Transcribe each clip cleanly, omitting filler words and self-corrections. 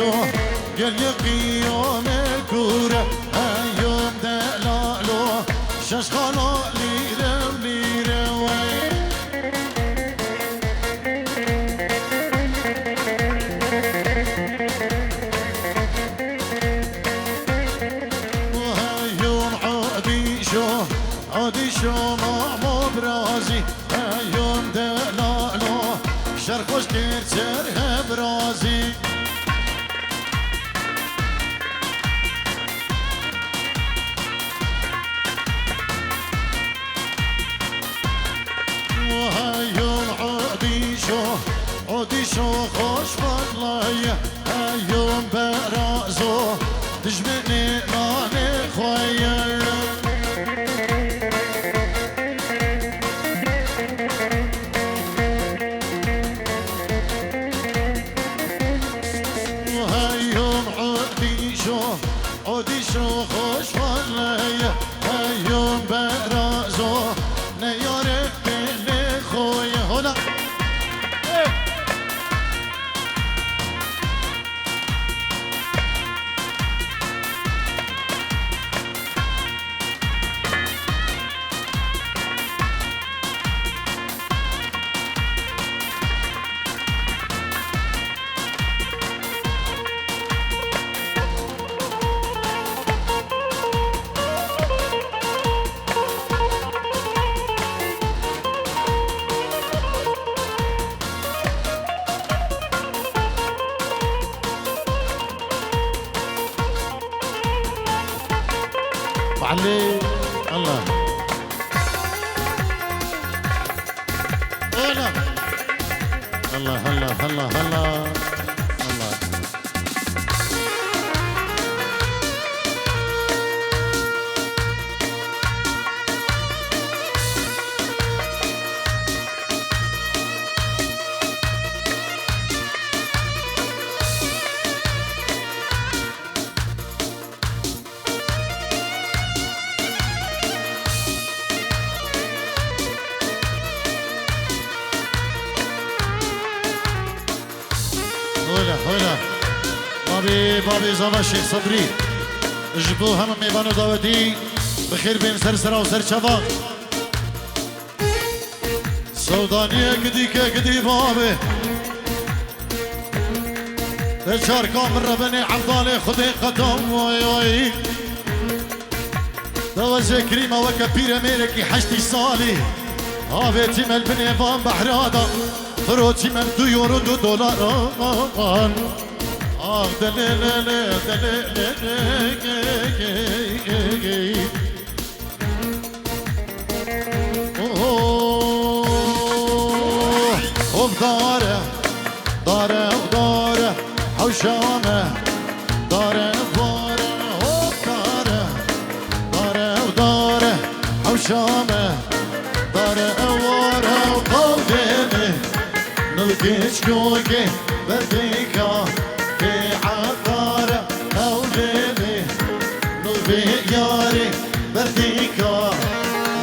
بيشو قل قيوم كورة يوم دلالو ششخالو ليرة ليرة وين وهيوم عادي شو ما برازي يوم دلالو شرخوش كير سرها برازي وهيوم عادي شو خوش والله يوم برازو تجمعني ماني خويا عادي شو خوش والله يوم برازو نيارك بلي خويا هنا علي الله الله الله الله الله الله الله هنا بابي زاما الشيخ صبري جبو هم ميبانو داوتي بخير بين سرسرة وسر شفا سودانية كدي بابي تشار كامر بني عبدالي خدي قدم وي دوزي كريمة وكبيرة ميركي حشتي صالي هافتي مال بني بان بحرادا فروتي من $2 $2 دليل وبداره داره حوشامه داره وداره حوشامه داره واره وقودينه نلقيش جوجي بديكا في عطاره أوليني نلقي ياري بديكا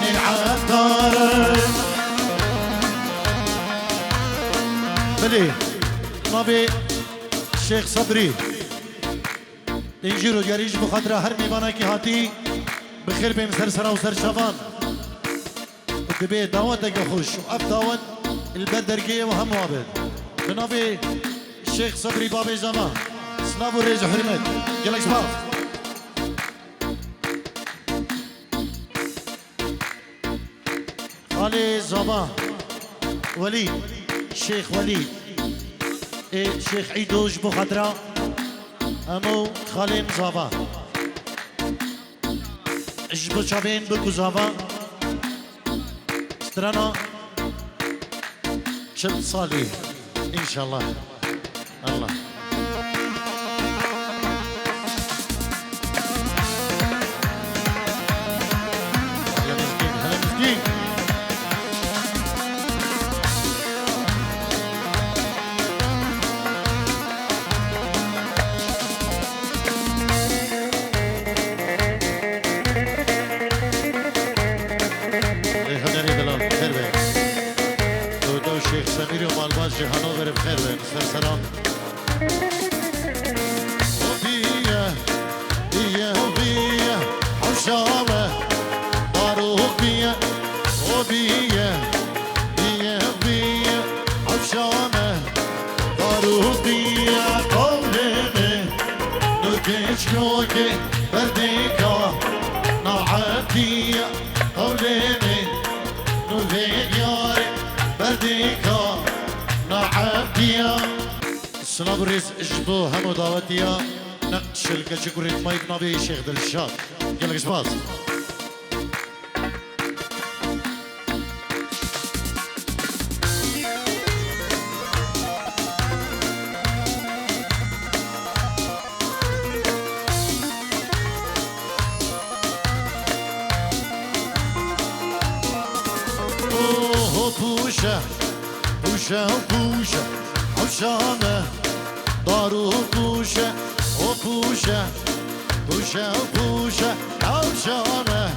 من عطاره بلي نبي الشيخ صبري ينجروا يريج بخاطر هر ميبانا كي هاتي بخير بين سرسرة وسر شفان وتبي دعوتك خوش وأف دعوت البدرقية وهم وابد بنبي الشيخ صبري بابي زمان سلام وريز وحرمت قلك سباف خالي زمان وليد الشيخ وليد الشيخ عيدوش بخاطره امو خالي مزافا اجبو شابين بكو زافا سترانا شب صالي ان شاء الله الله هلا مسكين هلا مسكين الشيخ سمير ومالباز جهانوفر بخير بين سلام كيشكوكي برديكا نعدي قوليني نوفيجاري برديكا نعدي سلام ريس اجبو همو دعوتيا نقش الكشكوريت مايك نبي شيخ دلشاد يلا قشباز بوشه بوشه بوشه حشامه دارو بوشه و بوشه بوشه بوشه حشامه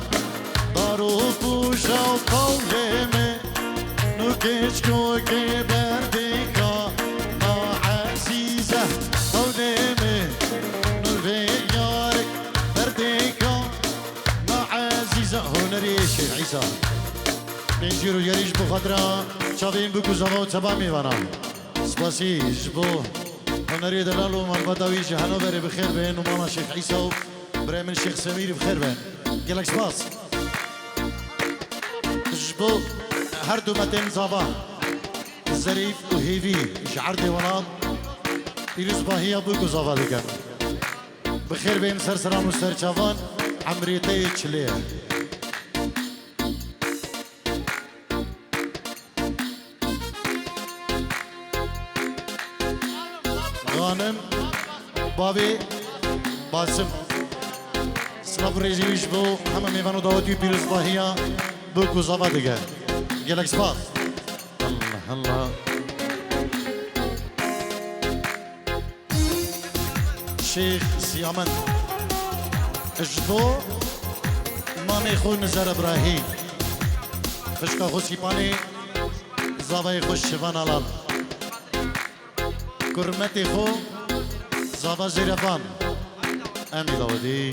دارو بوشه و قولمه نوکش کوکی بردیکا ما عزیزه قولمه نوفیارک بردیکا ما عزیزه هنری شیخ عیسی اینجور و یریش بخاطره چاوین بکو زوا و تبا میوانم سپاسی جبو هنری دلال و مربطاوی جهانو بره بخیر بین و ماما شیخ عیسی و برای من شیخ سمیر بخیر بین گلک سپاس جبو هر دو متن زوا ظریف و هیوی شعر دیوانات پیروز باهی بکو زوا دیگر بخیر بین سرسران و سرچوان عمریته چلیه غانم بابی باسم سلاف ريزيش بو همه میوانو دعوتی پیروز باهیا بو کزاوا دیگه گلک سپاس الله الله شیخ سیامن اجبو مامی خو نظر ابراهیم خشکا خو سیپانی زاوای خوش شوان علال کرمتی خو زاوا زیرفان امی داودی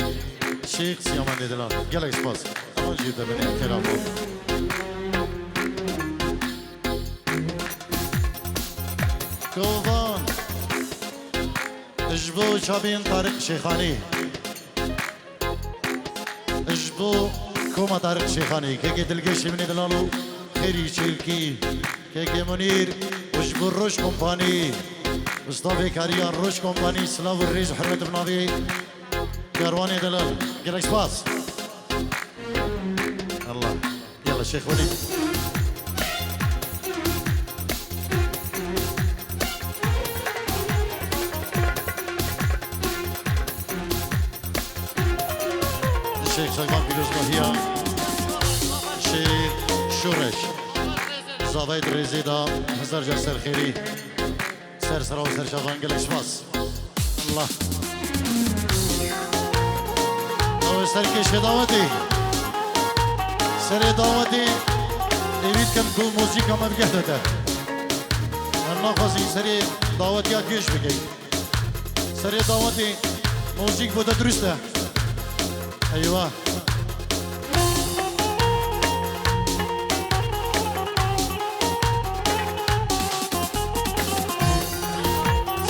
شیخ سیامان دیدلان گلک سپاس امان جیده بنی احترام بود کووان اجبو چابین طارق شیخانی اجبو کوما طارق شیخانی که دلگشی منی دلالو خیری چیلکی که منیر اجبو روش کمپانی مصطفى كاريان روش كومباني سلاو الريز وحرمة بنافي كارواني دلال قلك سباس الله يلا شيخ وليد الشيخ سلمان بيلوز بهيا الشيخ شورش زاويد ريزيدا هزار جرسر خيري سر سر و سر شافان گلک شماس الله او سر کش دعوتی سر دعوتی ایوید کم کو موسیقا ما بگه داده من نخواستی سر دعوتی ها کش بگی سر دعوتی موسیق بوده درسته ایوه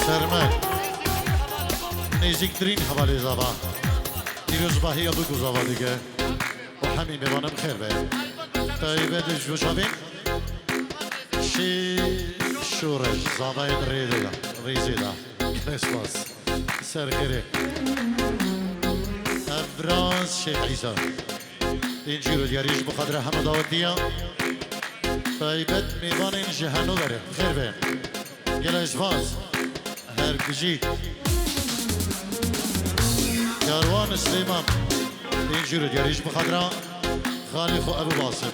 سرمک نزدیکترین حوالی زبان دیروز باهی بگو زبان دیگه و همین ببانم خیر به تایبه دشو شبین شورش زبان ریزیده اسپاس سرخیره ابراز شیخ عیسی اینجی رو دیاریش بخاطر همه دعوتیه تایبت میبانین جهنو بره خیر به گله اسپاس هرگزی کاروان سلیمان اینجور دیاریش بخاطر خالی خو ابو باسم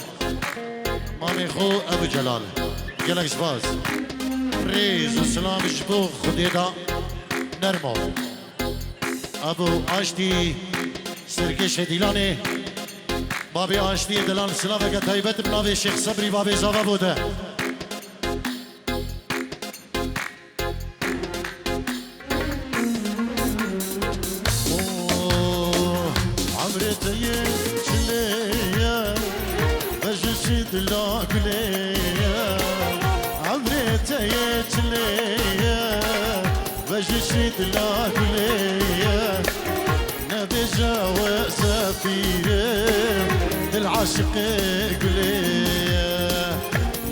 مامی خو ابو جلال گلک سپاس ریز و سلامش بو خودیدا نرمو ابو آشتی سرکش دیلانی بابی آشتی دلان سلامه که تایبت بناوی شیخ صبری بابی زاوه بوده عمري تيجلي وجشيت لا كليه پیرم دل عاشق گلیه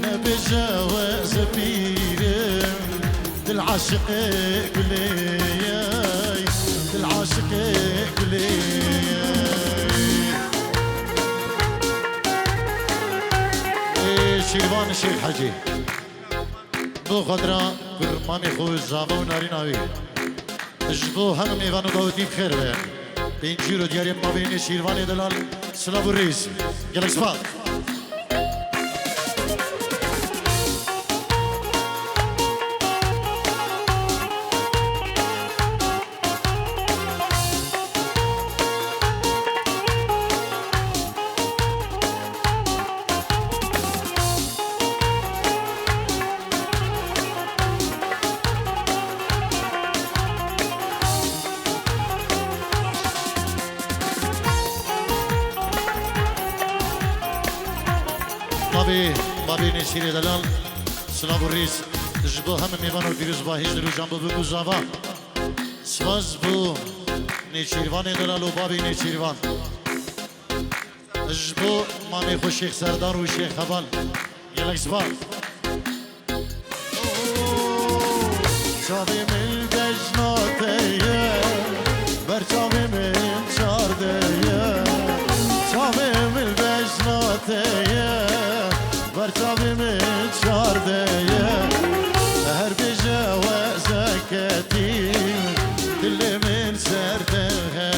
نبجاوز پیرم دل عاشق گلیه دل عاشق گلیه شیروان شیخ حجی بو خدرا کرمانی خوش زاوا و ناری ناوی اجبو هم میوانو داوتی بخیر بین بینجی رو دیاری ما بین شیروان دلال سلام و ریز گلک سپاس بابی نشیری دلال سلام و ریز جبو هم میوانو بیروز با هیچ درو جنبو بگو زاوا سواز بو نشیروان دلال و بابی نشیروان جبو مامی خوش شیخ سردار و شیخ خبال گلک سپاس چاوی من دجناتیه بر چاوی من چاردیه چاوی من دجناتیه برتابي من شاردية هر بجوازكتي اللي من سردها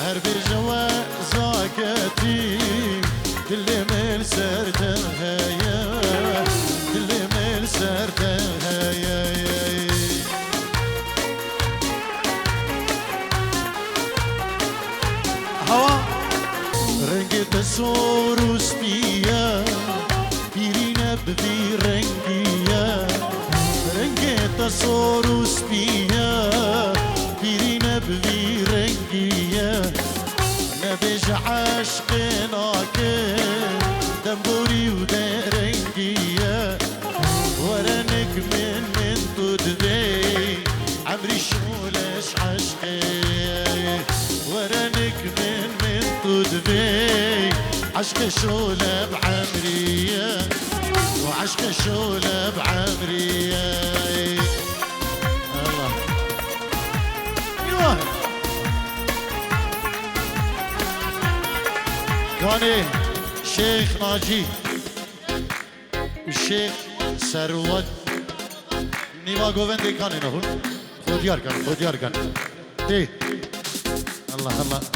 هر بجوازكتي اللي من سردها اللي من سردها هوا رنجت السوروس بيا بدي رنگیه رنگ تصوروس بیا بیرینه بدی رنگیه نبیج عشقنا که دمبوری و درنگیه ورنك من تدبي عمري شولش عشقي ورنك من تدبي عشق شولة بعمرية وعشق شولة بعمرية الله ايوه كاني شيخ ناجي الشيخ ثروت نیما گووندی کانی نهون خودیار کن دی الله الله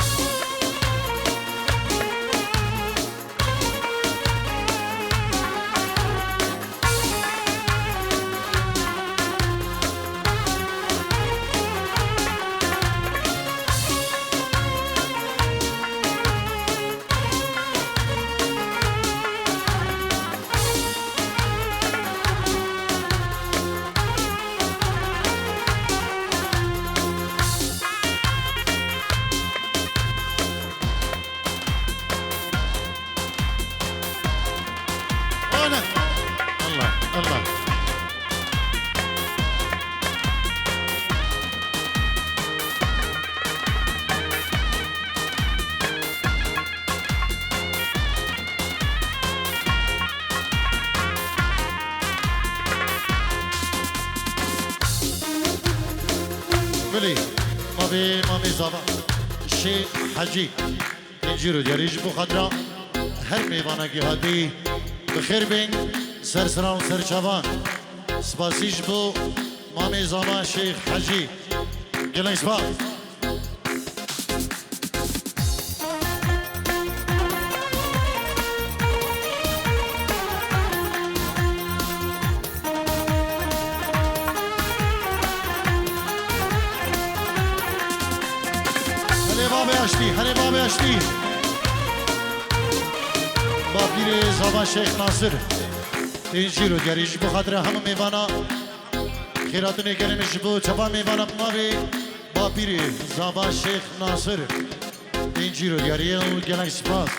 مامي زابا الشيخ حجي نجيرو دياريج بخدرا هر ميوانا كي هادي بخير بين سر سران سر شابان سباسيج بو مامي زابا الشيخ حجي قلن سباس هنی باب اشتی با پیر زبان شیخ ناصر اینجی رو گریش بخاطر همه میوانا خیراتونی کنیمش بو چپا میوانا بماوی با پیر زبان شیخ ناصر اینجی رو گریه و گلک سپاس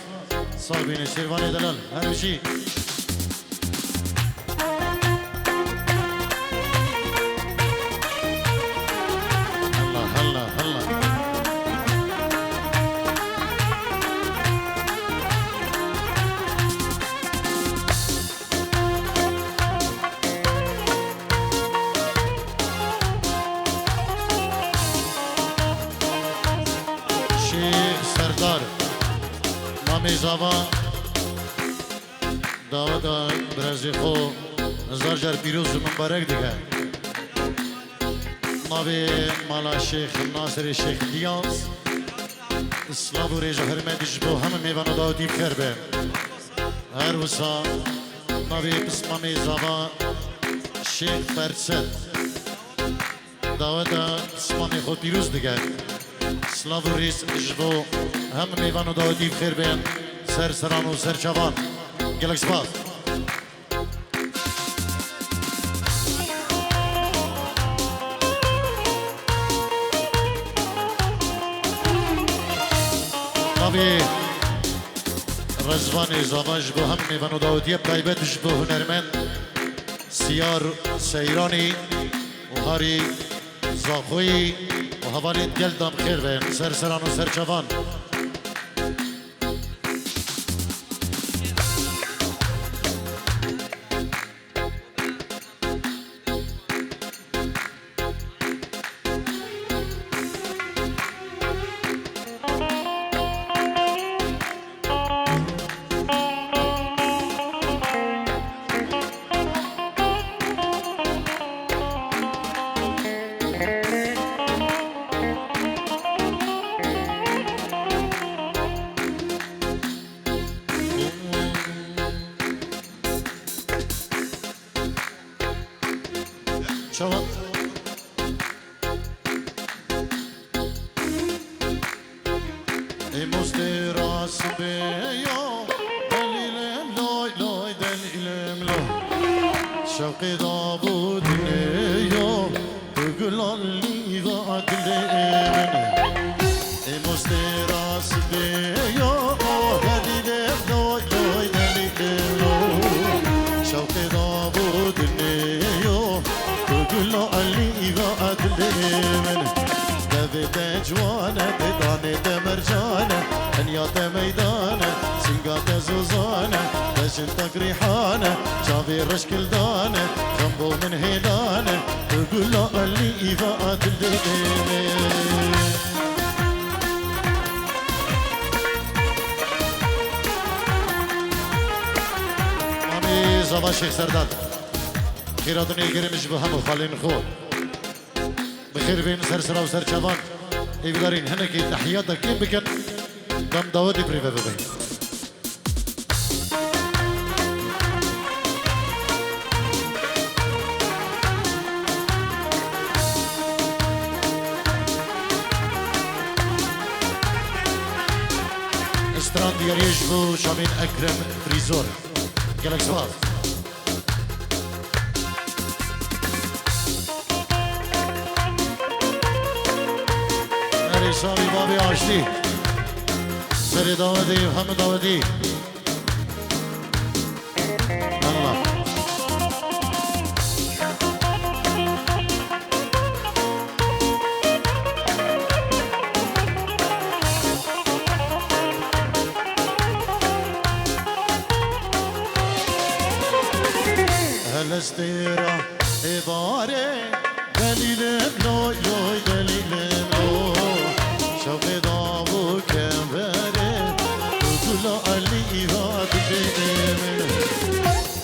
صاحبین شیروان دلال هرمشی شیخ سردار مامی زاوا داودا برازی خو هزار جار پیروز و مبارک دیگه مامی مالا شیخ ناصر شیخ دیاز اسلام و ریجا هرمدیش بو همه میوانو داودی بخیر به هر وسا مامی بس مامی زاوا شیخ فرسد داودا بس مامی خود پیروز دیگه اسلام و ریز جبو همه میوانو داودی بخیر به سر سران و سر چوان گلک سپاس ناوی رزوان زواج بو هم میوانو داودی بایبتش بو هنرمند سیار سیرانی و هاری زاخوی و حوالی دل دام خیر بین سر سران و سر چوان شما ای مستی راست بیا دلیلم لای لای دلیلم لای شوقی داوود نیا بگلالی و دلمنه ای مستی راست بیا دلیلم لای لای دلیلم لای شوقی داوود نیا بگلا علی و عدلمن دبت جوانه دانه دمرجانه انيات ميدانه سنقات زوزانه بشن تقريحانه شافي رشكل دانه جنبو من هيدانه بقول علی و عدلمن مامي زبا شيخ سرداد خيراتون يقرمش بهم خالين خور بخير بين سرسرة وسر شبان يقدرين هناك تحياتك كيف بكن دم داودي بريفا ببين استران ديار يجبو شامين أكرم فريزور قالك سواف شامی بابی آشتی سری داودی و همه داودی الله هل استيرا عباره دلیل لوی لوی دلیل شوقي ضابو كبره وكل علي وادمن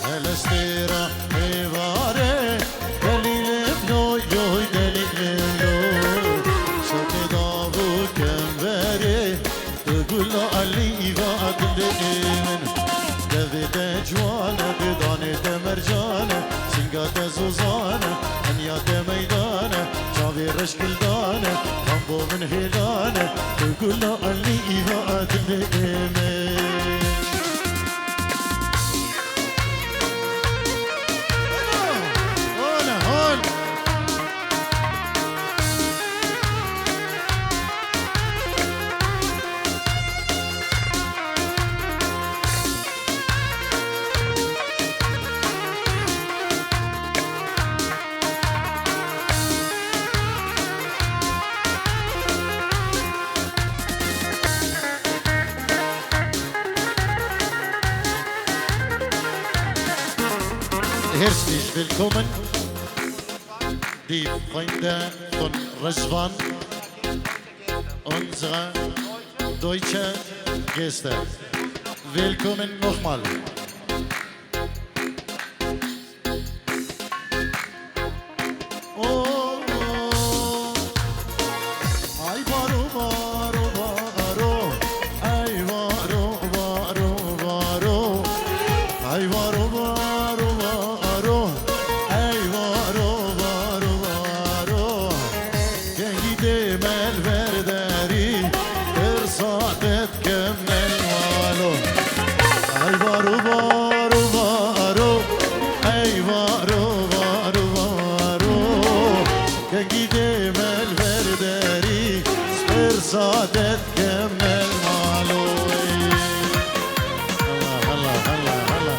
هالاستيرا عباره دليل بنوي جوي دليل شوقي ضابو كبره وكل علي وادمن دبت جوانه بدانه مرجانه سنقات زوزانه انيات ميدانه شافي رشكل دانه جنبو من هيدانه تقول له علي وعدلمن Herzlich willkommen, die Freunde von Rizwan, unsere Deutsche Gäste. Willkommen nochmal. سادت كمل مالوي هلا هلا هلا هلا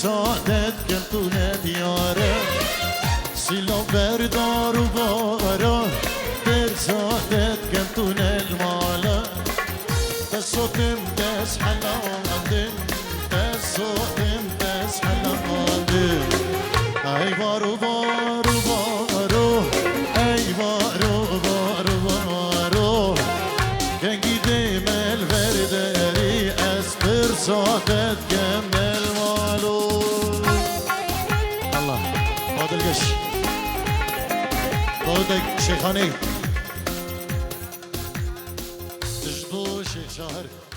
سادت گلتونه دیاره سیلا بردار و بارا در سادت گلتونه المالا تسوتم دس حلا آمدن تسوتم دس حلا آمدن ای بارو بارو بارو ای بارو بارو بارو کنگی دیمل ورداری از پر سادت گمل دادك شيخاني تجدو شيخ شهر